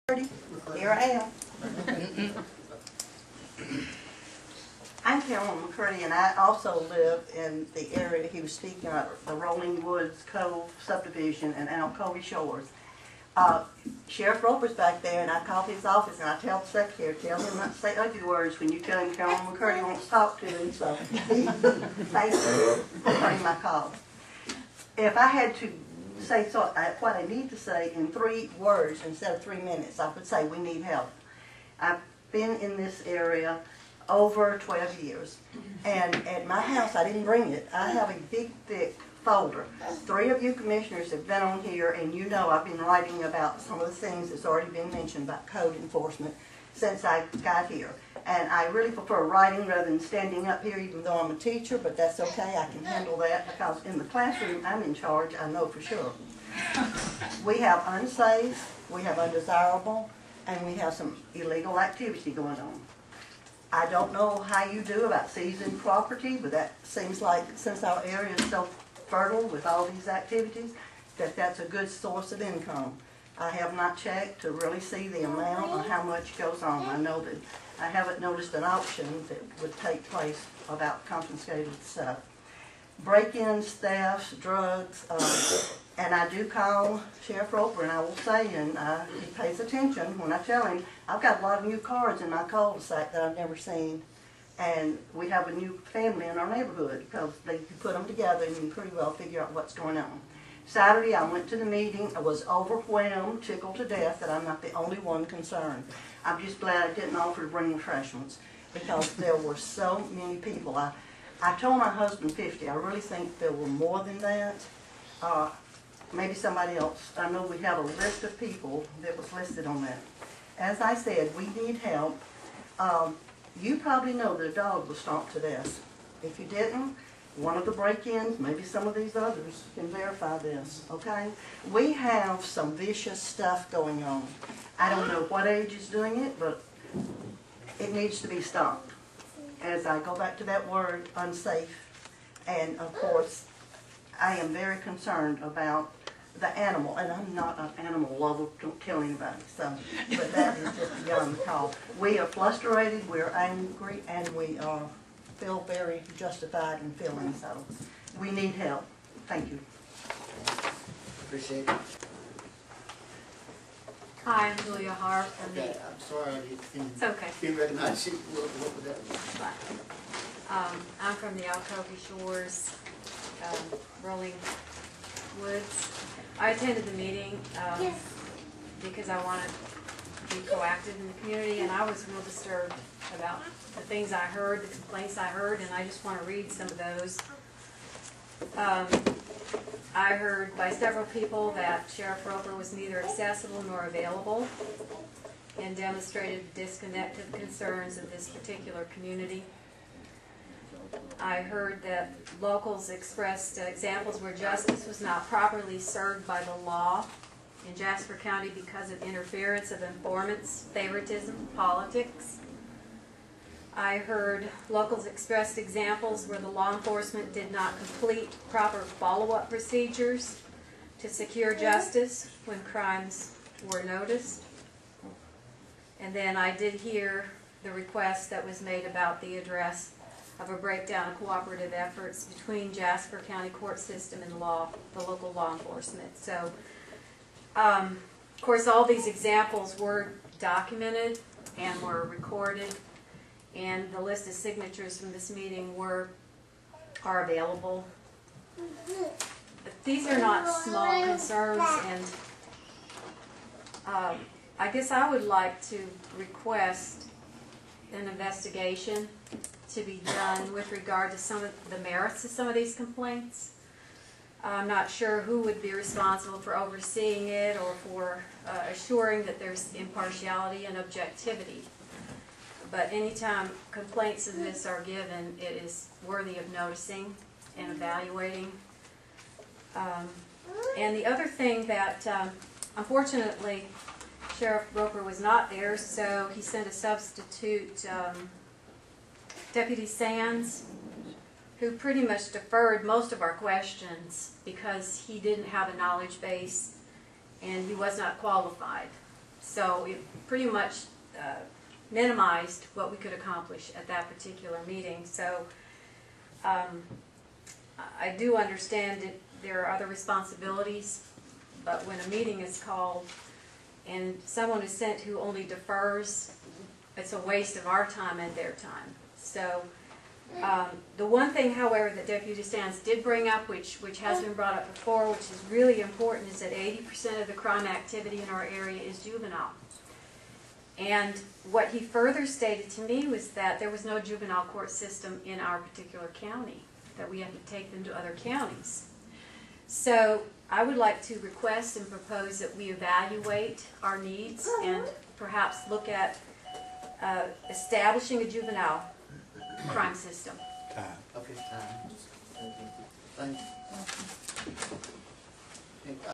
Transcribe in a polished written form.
Here I am. I'm Carolyn McCurdy, and I also live in the area he was speaking of, the Rolling Woods Cove subdivision in Alcovy Shores. Sheriff Roper's back there, and I called his office, and I tell the secretary, tell him not to say ugly words when you tell him Carolyn McCurdy wants to talk to him, so thank you for taking my call. If I had to say what I need to say in 3 words instead of 3 minutes, I would say we need help. I've been in this area over 12 years, and at my house, I didn't bring it. I have a big, thick folder. 3 of you commissioners have been on here, and you know I've been writing about some of the things that's already been mentioned about code enforcement since I got here. And I really prefer writing rather than standing up here, even though I'm a teacher, but that's okay. I can handle that because in the classroom I'm in charge, I know for sure. We have unsafe, we have undesirable, and we have some illegal activity going on. I don't know how you do about seizing property, but that seems like, since our area is so fertile with all these activities, that's a good source of income. I have not checked to really see the amount or how much goes on. I know that I haven't noticed an auction that would take place about confiscated stuff. Break-ins, thefts, drugs, and I do call Sheriff Roper, and I will say, and he pays attention when I tell him, I've got a lot of new cars in my cul-de-sac that I've never seen, and we have a new family in our neighborhood because they put them together and you can pretty well figure out what's going on. Saturday, I went to the meeting. I was overwhelmed, tickled to death that I'm not the only one concerned. I'm just glad I didn't offer to bring refreshments because there were so many people. I told my husband 50. I really think there were more than that. Maybe somebody else. I know we have a list of people that was listed on that. As I said, we need help. You probably know that a dog was stomped to death. If you didn't, one of the break-ins, maybe some of these others can verify this, okay? We have some vicious stuff going on. I don't know what age is doing it, but it needs to be stopped. As I go back to that word, unsafe, and of course, I am very concerned about the animal, and I'm not an animal lover, don't kill anybody, so, but that is just beyond the call. We are frustrated, we're angry, and we feel very justified in feeling so. We need help. Thank you. Appreciate it. Hi, I'm Julia Harp. Okay, I'm sorry I It's okay. didn't recognize you. What was that? I'm from the Alcovy Shores, Rolling Woods. I attended the meeting because I wanted to be proactive in the community, and I was real disturbed about the things I heard, the complaints I heard, and I just want to read some of those. I heard by several people that Sheriff Roper was neither accessible nor available and demonstrated disconnected concerns of this particular community. I heard that locals expressed examples where justice was not properly served by the law in Jasper County because of interference of informants, favoritism, politics. I heard locals expressed examples where the law enforcement did not complete proper follow-up procedures to secure justice when crimes were noticed. And then I did hear the request that was made about the address of a breakdown of cooperative efforts between Jasper County court system and the local law enforcement. So, of course, all these examples were documented and were recorded, and the list of signatures from this meeting are available. But these are not small concerns, and I guess I would like to request an investigation to be done with regard to some of the merits of some of these complaints. I'm not sure who would be responsible for overseeing it or for assuring that there's impartiality and objectivity. But anytime complaints of this are given, it is worthy of noticing and evaluating. And the other thing that, unfortunately, Sheriff Roper was not there, so he sent a substitute, Deputy Sands, who pretty much deferred most of our questions because he didn't have a knowledge base and he was not qualified. So it pretty much minimized what we could accomplish at that particular meeting. So I do understand that there are other responsibilities, but when a meeting is called and someone is sent who only defers, it's a waste of our time and their time. So the one thing, however, that Deputy Stans did bring up, which has been brought up before, which is really important, is that 80% of the crime activity in our area is juvenile. And what he further stated to me was that there was no juvenile court system in our particular county, that we have to take them to other counties. So I would like to request and propose that we evaluate our needs and perhaps look at establishing a juvenile crime system. Okay, thank you.